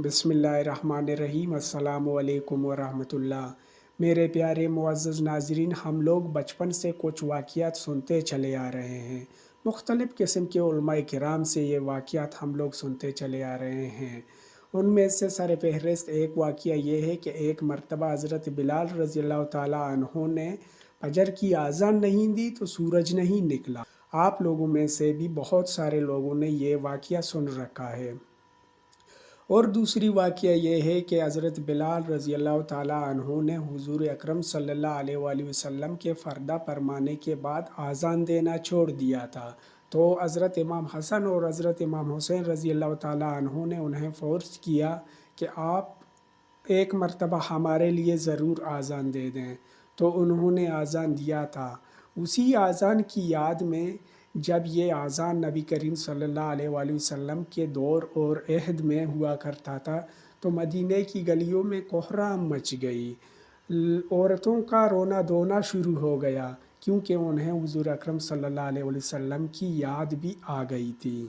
بسم اللہ الرحمن الرحیم۔ السلام علیکم ورحمۃ اللہ۔ میرے پیارے معزز ناظرین، ہم لوگ بچپن سے کچھ واقعات سنتے چلے آ رہے ہیں۔ مختلف قسم کے علماء کرام سے یہ واقعات ہم لوگ سنتے چلے آ رہے ہیں۔ ان میں سے سر فہرست ایک واقعہ یہ ہے کہ ایک مرتبہ حضرت بلال رضی اللہ تعالیٰ عنہ نے فجر کی اذان نہیں دی تو سورج نہیں نکلا۔ آپ لوگوں میں سے بھی بہت سارے لوگوں نے یہ واقعہ سن رکھا ہے۔ اور دوسری واقعہ یہ ہے کہ حضرت بلال رضی اللہ تعالیٰ عنہ نے حضور اکرم صلی اللہ علیہ وآلہ وسلم کے فردہ فرمانے کے بعد اذان دینا چھوڑ دیا تھا، تو حضرت امام حسن اور حضرت امام حسین رضی اللہ تعالیٰ عنہ نے انہیں فورس کیا کہ آپ ایک مرتبہ ہمارے لیے ضرور اذان دے دیں، تو انہوں نے اذان دیا تھا۔ اسی اذان کی یاد میں جب یہ اذان نبی کریم صلی اللہ علیہ وآلہ وسلم کے دور اور عہد میں ہوا کرتا تھا تو مدینہ کی گلیوں میں کوہرام مچ گئی۔ عورتوں کا رونا دھونا شروع ہو گیا کیونکہ انہیں حضور اکرم صلی اللہ علیہ وآلہ وسلم کی یاد بھی آ گئی تھی۔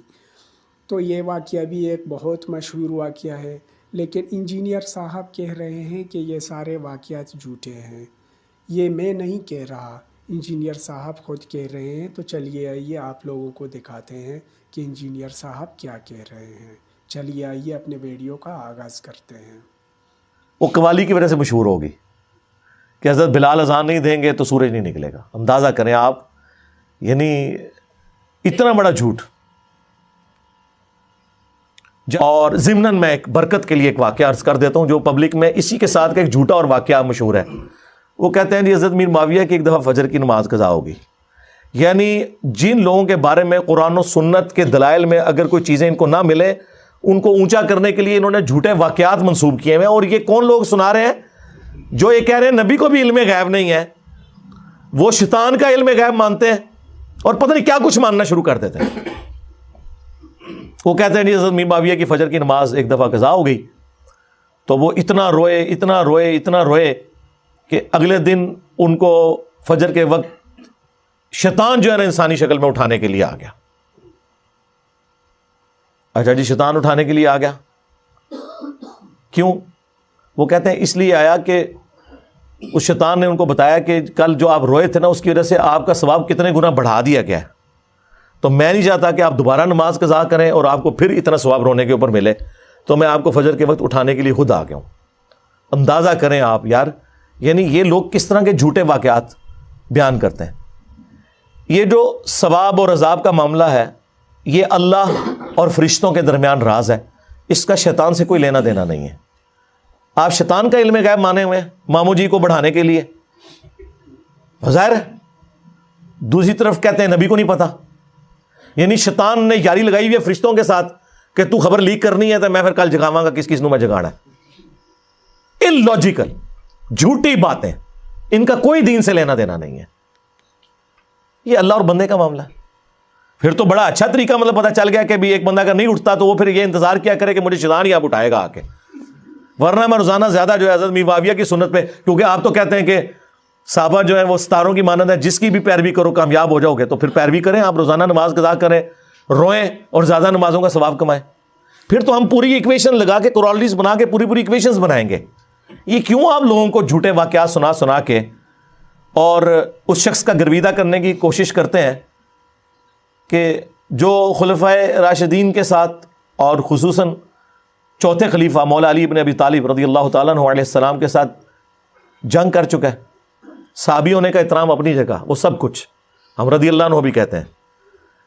تو یہ واقعہ بھی ایک بہت مشہور واقعہ ہے، لیکن انجینئر صاحب کہہ رہے ہیں کہ یہ سارے واقعات جھوٹے ہیں۔ یہ میں نہیں کہہ رہا، انجینئر صاحب خود کہہ رہے ہیں۔ تو چلیے آئیے آپ لوگوں کو دکھاتے ہیں کہ انجینئر صاحب کیا کہہ رہے ہیں۔ چلیے آئیے اپنے ویڈیو کا آغاز کرتے ہیں۔ وہ قوالی کی وجہ سے مشہور ہوگی کہ حضرت بلال اذان نہیں دیں گے تو سورج نہیں نکلے گا۔ اندازہ کریں آپ، یعنی اتنا بڑا جھوٹ۔ اور ضمناً میں ایک برکت کے لیے ایک واقعہ عرض کر دیتا ہوں جو پبلک میں اسی کے ساتھ کا ایک جھوٹا اور واقعہ مشہور ہے۔ وہ کہتے ہیں جی حضرت میر معاویہ کی ایک دفعہ فجر کی نماز قضا ہوگی۔ یعنی جن لوگوں کے بارے میں قرآن و سنت کے دلائل میں اگر کوئی چیزیں ان کو نہ ملے، ان کو اونچا کرنے کے لیے انہوں نے جھوٹے واقعات منسوب کیے ہوئے ہیں۔ اور یہ کون لوگ سنا رہے ہیں؟ جو یہ کہہ رہے ہیں نبی کو بھی علم غیب نہیں ہے، وہ شیطان کا علم غیب مانتے ہیں اور پتہ نہیں کیا کچھ ماننا شروع کر دیتے ہیں۔ وہ کہتے ہیں جی حضرت میر معاویہ کی فجر کی نماز ایک دفعہ قضا ہو گئی تو وہ اتنا روئے کہ اگلے دن ان کو فجر کے وقت شیطان جو ہے نا انسانی شکل میں اٹھانے کے لیے آ گیا۔ اچھا جی، شیطان اٹھانے کے لیے آ گیا، کیوں؟ وہ کہتے ہیں اس لیے آیا کہ اس شیطان نے ان کو بتایا کہ کل جو آپ روئے تھے نا، اس کی وجہ سے آپ کا ثواب کتنے گنا بڑھا دیا گیا ہے، تو میں نہیں چاہتا کہ آپ دوبارہ نماز قضا کریں اور آپ کو پھر اتنا ثواب رونے کے اوپر ملے، تو میں آپ کو فجر کے وقت اٹھانے کے لیے خود آ گیا ہوں۔ اندازہ کریں آپ یار، یعنی یہ لوگ کس طرح کے جھوٹے واقعات بیان کرتے ہیں۔ یہ جو ثواب اور عذاب کا معاملہ ہے، یہ اللہ اور فرشتوں کے درمیان راز ہے، اس کا شیطان سے کوئی لینا دینا نہیں ہے۔ آپ شیطان کا علم غیب مانے ہوئے ہیں ماموں جی کو بڑھانے کے لیے، ظاہر ہے۔ دوسری طرف کہتے ہیں نبی کو نہیں پتا، یعنی شیطان نے یاری لگائی ہوئی ہے فرشتوں کے ساتھ کہ تو خبر لیک کرنی ہے تو میں پھر کل جگاواں گا کس نو میں جگانا ہے۔ اللاجیکل جھوٹی باتیں، ان کا کوئی دین سے لینا دینا نہیں ہے۔ یہ اللہ اور بندے کا معاملہ ہے۔ پھر تو بڑا اچھا طریقہ مطلب پتہ چل گیا کہ بھی ایک بندہ اگر نہیں اٹھتا تو وہ پھر یہ انتظار کیا کرے کہ مجھے شیطان ہی آپ اٹھائے گا آ کے، ورنہ میں روزانہ زیادہ جو ہے حضرت میر معاویہ کی سنت پہ، کیونکہ آپ تو کہتے ہیں کہ صحابہ جو ہے وہ ستاروں کی مانند ہے، جس کی بھی پیروی کرو کامیاب ہو جاؤ گے، تو پھر پیروی کریں، آپ روزانہ نماز قضا کریں، روئیں اور زیادہ نمازوں کا ثواب کمائیں۔ پھر تو ہم پوری ایکویشن لگا کے کورالٹیز بنا کے پوری ایکویشنز بنائیں گے۔ یہ کیوں آپ لوگوں کو جھوٹے واقعات سنا کے اور اس شخص کا گرویدہ کرنے کی کوشش کرتے ہیں کہ جو خلفائے راشدین کے ساتھ اور خصوصاً چوتھے خلیفہ مولا علی بن ابی طالب رضی اللہ تعالیٰ عنہ علیہ السلام کے ساتھ جنگ کر چکا ہے۔ صحابی ہونے کا احترام اپنی جگہ، وہ سب کچھ ہم رضی اللہ عنہ بھی کہتے ہیں،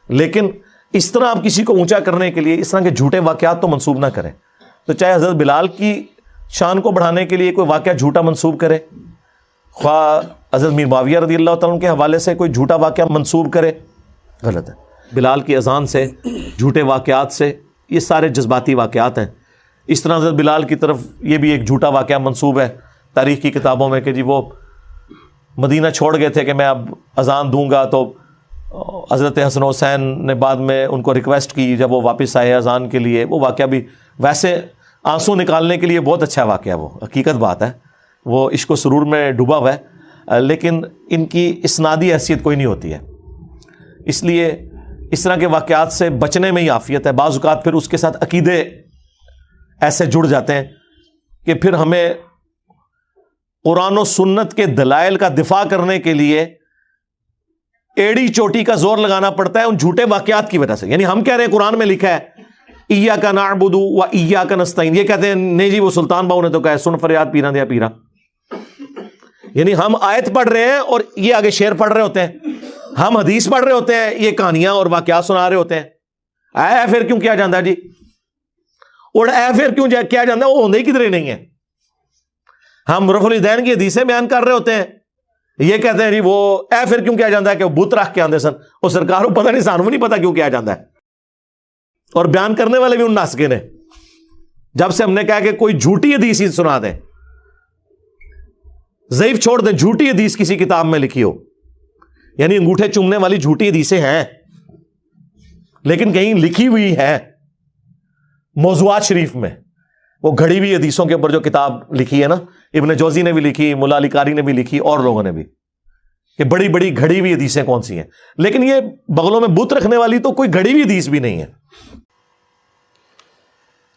لیکن اس طرح آپ کسی کو اونچا کرنے کے لیے اس طرح کے جھوٹے واقعات تو منسوب نہ کریں۔ تو چاہے حضرت بلال کی شان کو بڑھانے کے لیے کوئی واقعہ جھوٹا منسوب کرے، خواہ حضرت میر معاویہ رضی اللہ تعالیٰ عنہ کے حوالے سے کوئی جھوٹا واقعہ منسوب کرے، غلط ہے۔ بلال کی اذان سے، جھوٹے واقعات سے، یہ سارے جذباتی واقعات ہیں۔ اس طرح حضرت بلال کی طرف یہ بھی ایک جھوٹا واقعہ منسوب ہے تاریخ کی کتابوں میں کہ جی وہ مدینہ چھوڑ گئے تھے کہ میں اب اذان دوں گا، تو حضرت حسن حسین نے بعد میں ان کو ریکویسٹ کی جب وہ واپس آئے اذان کے لیے۔ وہ واقعہ بھی ویسے آنسو نکالنے کے لیے بہت اچھا واقعہ، وہ حقیقت بات ہے، وہ عشق و سرور میں ڈوبا ہوا ہے، لیکن ان کی اسنادی حیثیت کوئی نہیں ہوتی ہے۔ اس لیے اس طرح کے واقعات سے بچنے میں ہی عافیت ہے۔ بعض اوقات پھر اس کے ساتھ عقیدے ایسے جڑ جاتے ہیں کہ پھر ہمیں قرآن و سنت کے دلائل کا دفاع کرنے کے لیے ایڑی چوٹی کا زور لگانا پڑتا ہے ان جھوٹے واقعات کی وجہ سے. یعنی ہم کہہ رہے ہیں قرآن میں لکھا ہے ایاک نعبد و ایاک نستعین, یہ کہتے ہیں نہیں جی وہ سلطان باؤ نے تو کہا ہے سن فریاد پیرا دیا پیرا. یعنی ہم آیت پڑھ رہے ہیں اور یہ آگے شعر پڑھ رہے ہوتے ہیں, ہم حدیث پڑھ رہے ہوتے ہیں, یہ کہانیاں اور واقعات سنا رہے ہوتے ہیں. اے پھر کیوں کیا جاندہ ہے جی, اور اے پھر کیوں کیا جاندہ ہے, وہ ہوندے ہی کدھر نہیں ہے. ہم رفع الیدین کی حدیثیں بیان کر رہے ہوتے ہیں, یہ کہتے ہیں جی وہ اے پھر کیوں کیا جاندہ ہے کہ وہ بت رکھ کے آندے سن, اور سرکار کو پتہ نہیں, سانوں نہیں پتہ کیوں کیا جاندہ ہے. اور بیان کرنے والے بھی ان ناسکے نے. جب سے ہم نے کہا کہ کوئی جھوٹی حدیث ہی سنا دیں, ضعیف چھوڑ دیں, جھوٹی حدیث کسی کتاب میں لکھی ہو, یعنی انگوٹھے چومنے والی جھوٹی حدیثیں ہیں لیکن کہیں لکھی ہوئی ہے موضوعات شریف میں, وہ گھڑی ہوئی حدیثوں کے اوپر جو کتاب لکھی ہے نا, ابن جوزی نے بھی لکھی, ملا علی قاری نے بھی لکھی, اور لوگوں نے بھی, کہ بڑی بڑی گھڑی ہوئی حدیثیں کون سی ہیں. لیکن یہ بغلوں میں بت رکھنے والی تو کوئی گھڑی ہوئی حدیث بھی نہیں ہے.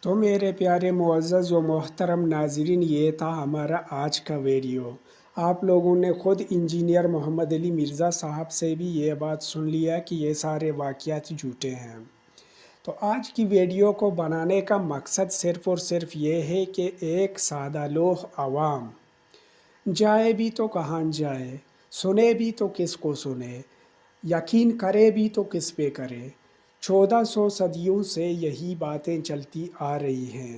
تو میرے پیارے معزز و محترم ناظرین, یہ تھا ہمارا آج کا ویڈیو. آپ لوگوں نے خود انجینئر محمد علی مرزا صاحب سے بھی یہ بات سن لیا کہ یہ سارے واقعات جھوٹے ہیں. تو آج کی ویڈیو کو بنانے کا مقصد صرف اور صرف یہ ہے کہ ایک سادہ لوح عوام جائے بھی تو کہاں جائے, سنے بھی تو کس کو سنے, یقین کرے بھی تو کس پہ کرے. 1400 صدیوں سے یہی باتیں چلتی آ رہی ہیں,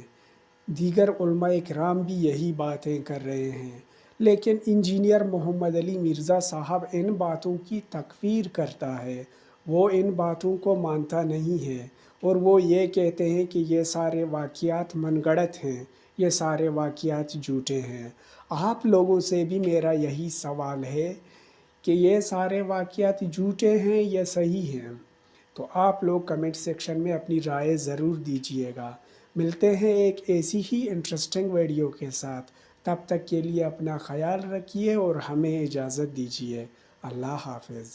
دیگر علماء کرام بھی یہی باتیں کر رہے ہیں, لیکن انجینئر محمد علی مرزا صاحب ان باتوں کی تکفیر کرتا ہے. وہ ان باتوں کو مانتا نہیں ہے, اور وہ یہ کہتے ہیں کہ یہ سارے واقعات من گڑت ہیں, یہ سارے واقعات جھوٹے ہیں. آپ لوگوں سے بھی میرا یہی سوال ہے کہ یہ سارے واقعات جھوٹے ہیں یا صحیح ہیں. تو آپ لوگ کمنٹ سیکشن میں اپنی رائے ضرور دیجیے گا. ملتے ہیں ایک ایسی ہی انٹرسٹنگ ویڈیو کے ساتھ. تب تک کے لیے اپنا خیال رکھیے اور ہمیں اجازت دیجیے. اللہ حافظ.